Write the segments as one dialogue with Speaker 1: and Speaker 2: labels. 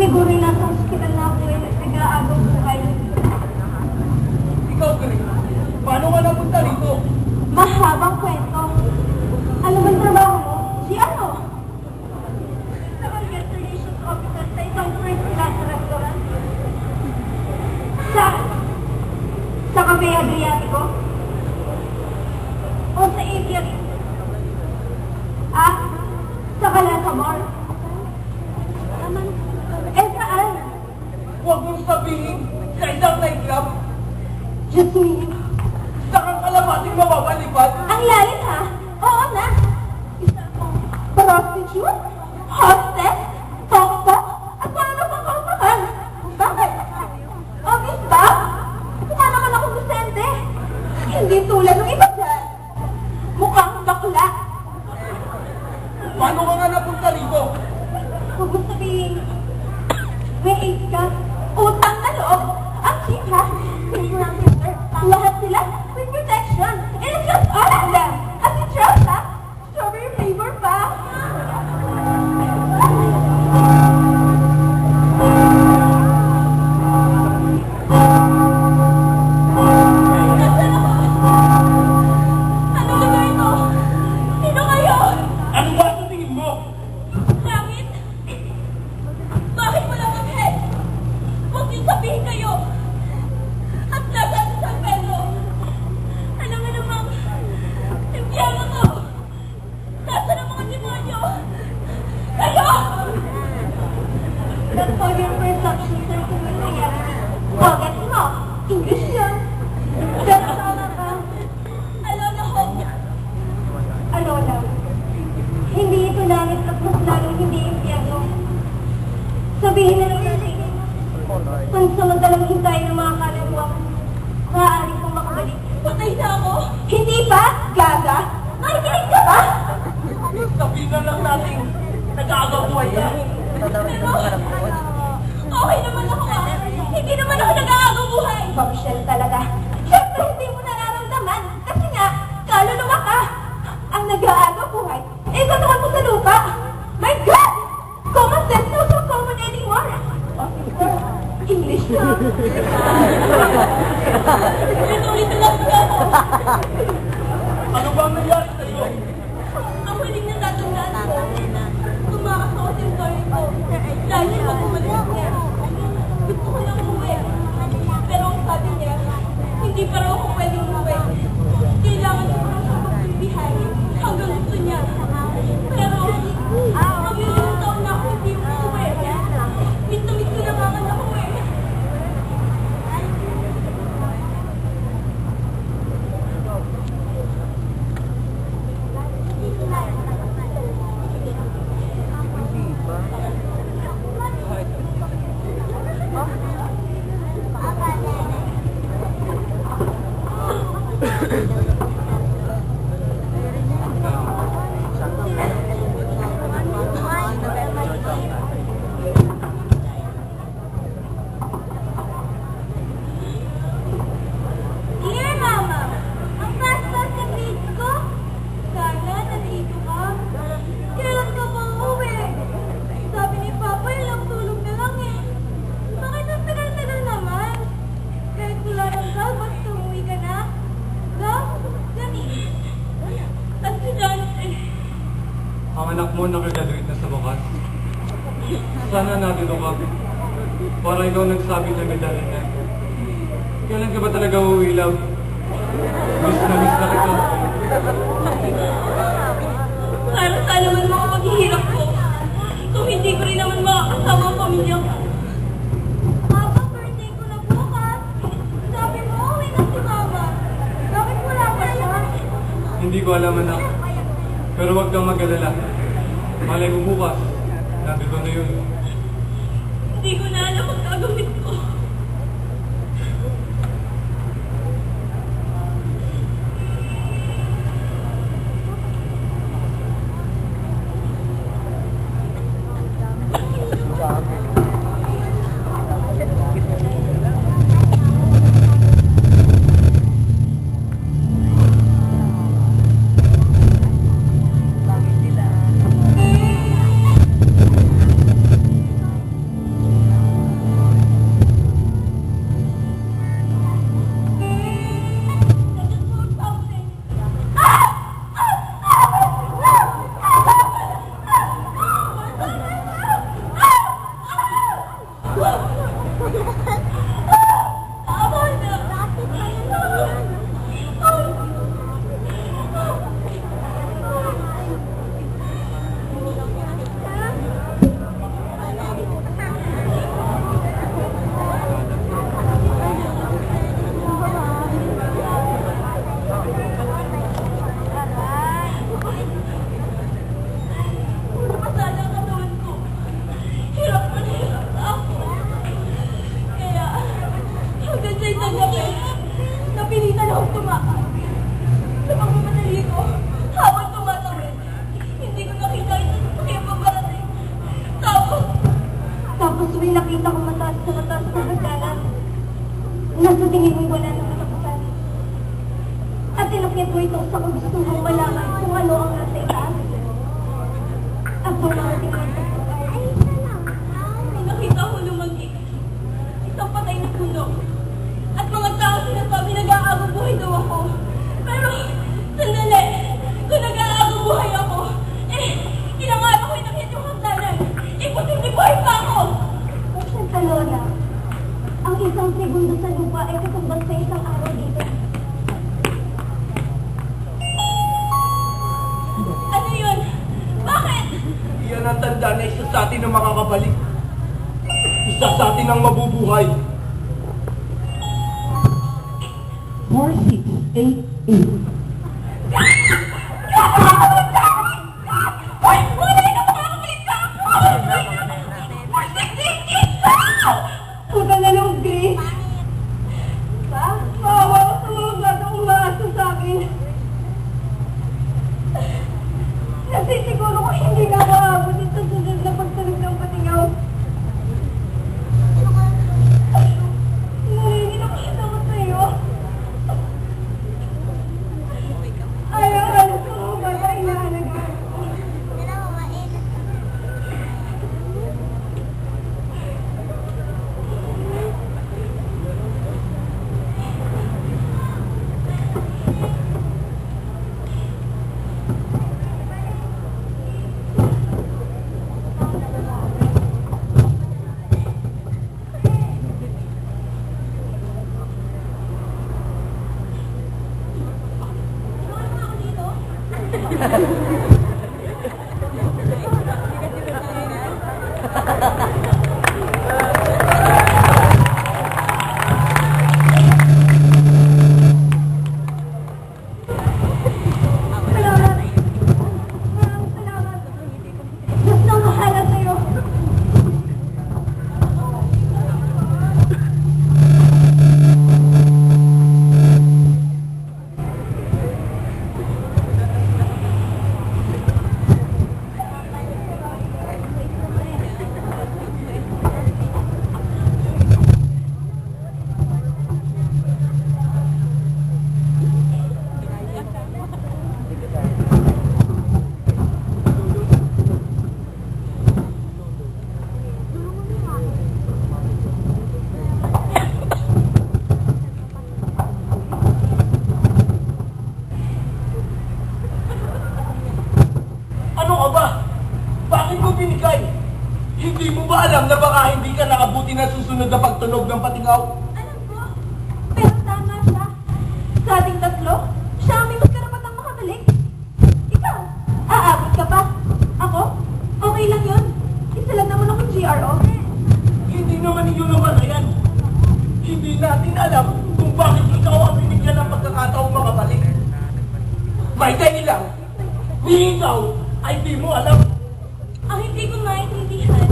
Speaker 1: Siguro nasa hospital na ako ngayon, nag-aagaw buhay.
Speaker 2: Ikaw, Greg, paano ka napunta rito?
Speaker 1: Mahabang kwento. Ano bang trabaho mo? Si ano? Sa organizations officer sa isang first-class restaurant. Sa Cafe Adriatico? O sa aviary? Sa Calasa Bar? Saan?
Speaker 2: Huwag mong sabihin sa isang nightclub.
Speaker 1: Diyos me.
Speaker 2: Sa kang kalabating mababalipad.
Speaker 1: Ang lalim ha? Oo na. Isa akong prostitute, hostess, tok-tok, at paano pang kaupahan? Bakit? Obvious ba? Mukha naman akong Vicente. Hindi tulad ng iba dyan. Mukhang bakla.
Speaker 2: Paano ka nga napunta rito?
Speaker 1: Huwag mo sabihin, may AIDS ka, utang na loob, ang cheap ha, silver, lahat sila with protection, and it's just all of them. At si Charles ha, strawberry flavor pa. Ano ba ito? Sino kayo?
Speaker 2: Ano ba sa tingin mo?
Speaker 1: Bakit? Bakit wala kami? Huwag niyo sabihin kayo. At nasaan sa San Pedro? Ano nga namang impyerno to? Nasaan ang mga demonyo? Kayo! That's how your perception sir kung may nangyari. Oh, gets mo? English yun. That's how Alona Hope. Alona. Hindi ito langit at mas lalong hindi impyerno. Sabihin na lang natin, pansamantalang hintayin ng mga kalawang, maaari kong makabalik. Patay na ako? Hindi pa? Gaga? Nakikinig ka ba?
Speaker 2: Sabihin na lang natin, nag-aagaw buhay ka.
Speaker 1: Pero, okay naman ako ha. Hindi naman ako nag-aagaw buhay. Bombshell talaga. Siyempre hindi mo nararamdaman. Kasi nga, kaluluwa ka. Ang nag-aagaw buhay, eh katawan mo sa lupa. My God! Common sense no so common anymore. English na. Ulit-ulit lang siya.
Speaker 2: Ano ba ang nangyari sa iyo?
Speaker 1: Ang huling natatandaan ko, tumakas ako sa story ko. Dahil pag umalis niya, gusto ko lang umuwi. Pero ang sabi niya, hindi pa raw ako pwedeng umuwi. Kailangan ko lang siya magbibihay hanggang gusto niya. Pero, mag-ilang taon na ako hindi umuwi. Miss ko na naman ako eh. Dear Mama, ang fast-fast ng grades ko. Sana nandito ka. Kailan ka ba uuwi? Sabi ni Papa, ilang tulog na lang eh. Bakit ang tagal-tagal naman? Kahit wala ng gal, basta umuwi ka na. Gal? Gani? At si John,
Speaker 2: Ang anak mo nakagraduate na sa bukas. Sana nandito ka. Para ikaw nagsabi sa medalya niya. Kailan ka ba talaga uuwi, love? Miss na kita.
Speaker 1: para saan naman mga paghihirap ko? Kung hindi ko rin naman makakasama ang pamilya ko. Papa, birthday ko na bukas. Sabi mo, uwi na si Mama. Bakit wala pa siya?
Speaker 2: Hindi ko alam, anak. Pero huwag kang mag-alala. Malay mo bukas. Nandito na yun.
Speaker 1: Hindi ko na alam ang gagawin ko. may nakita ko mataas na hagdanan. Nasa tingin mo'y wala na katapusan. At tinakit mo ito sa kung gusto mong malaman kung ano ang nasa itaas. At kung mga tingin sa buhay. May nakita ko lumagi. Isang patay na puno. At mga tao sinasabi nag-aabang buhay daw ako. Pero, sandali, kung nag-aabang buhay ako, kailangan ako inakit yung hagdanan. Imposible buhay pa ako! Santa Lola, ang isang segundo sa lupa ay katumbas sa isang araw dito. Ano yun? Bakit?
Speaker 3: Iyan ang tanda na isa sa atin ang makakabalik. Isa sa atin ang mabubuhay.
Speaker 4: 4688.
Speaker 1: Puta na lang, Grace. Ba? Maawa ko sa mga batang umaasa sa akin. Kasi siguro ko hindi na maabot ito sunod na pagtunog ng patingaw. Nangingin ako siya naman sa'yo. Ayaw halos sa mga bata inaalagaan ko. Salamat. Maraming salamat. Gusto ko mahala sa'yo.
Speaker 3: Ano ka ba? Bakit mo binigay? Hindi mo ba alam na baka hindi ka nakabuti na susunod na pagtunog ng patingaw?
Speaker 1: Alam ko, pero tama siya. Sa ating tatlo, siya ang may mas karapatang makabalik. Ikaw, aabot ka pa. Ako, okay lang yun. Isa lang naman akong GRO.
Speaker 3: Hindi naman iyo naman na yan. Hindi natin alam kung bakit ikaw ang binigyan ng pagkakataong makabalik. May dahilan. Ni ikaw ay di mo alam.
Speaker 1: Ang hindi ko maintindihan,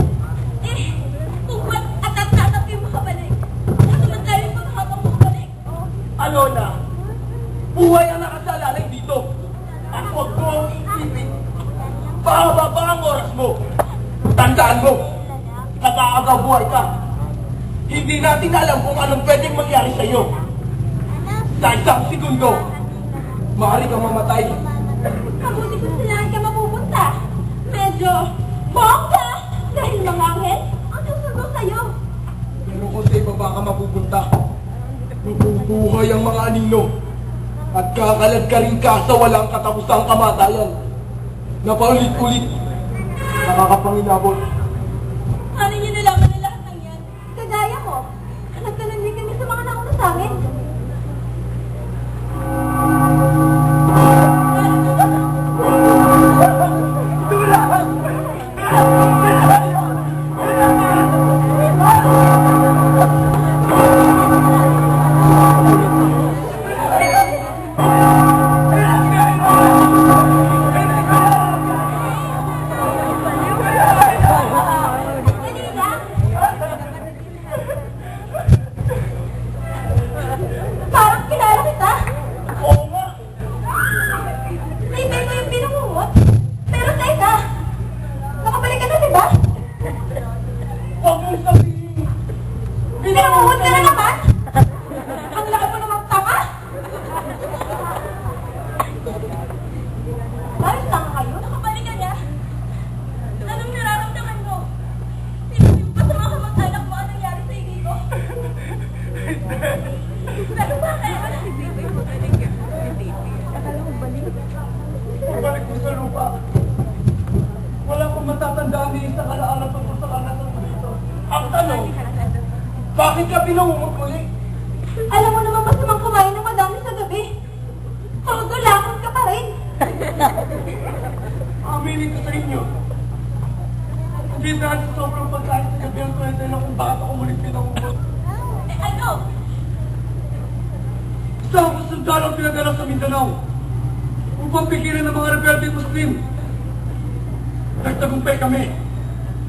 Speaker 1: kung ba't atat-tatap yung makabalik. Nasamantayo yung pagkakapang makabalik.
Speaker 3: Ano na? Buhay ang nakasalalay dito. At huwag mo ang isipin. Pahaba pa ang oras mo. Tandaan mo. Nag-aagaw buhay ka. Hindi natin alam kung anong pwedeng mangyari sa iyo. Sa isang segundo, maaari kang mamatay.
Speaker 1: Mabuti kung saan ka mapupunta. Medyo bongga dahil mga anghel ang susundo sa'yo.
Speaker 3: Pero kung sa ibaba ka mapupunta, mabubuhay ang mga anino. At kakalad ka rin ka sa walang katapusang kamatayan. Na paulit-ulit, nakakapanginabot.
Speaker 1: Ano niyo nalaman na lahat ng yan? Kagaya ko. Nagtanong din kami sa mga nauna sa amin. Kanina?
Speaker 3: tandaan ni isang alaala tungkol sa kanasan mo dito. Ang tanong, bakit ka pinangungot muli?
Speaker 1: Alam mo naman masamang kumain ng madami sa gabi. Todo lakot ka pa rin.
Speaker 3: Aminin ko sa inyo. Hindi dahil sa sobrang pagkain sa gabi ang kwento na kung bakit ako mulit pinangungot.
Speaker 1: Ano?
Speaker 3: Isang kasundalang pinadala sa Mindanao upang pigilan ng mga rebelde Muslim. Nagtagumpay kami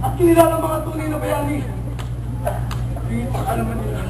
Speaker 3: at kinilala ang mga tunay na bayani. Hindi pa naman nila.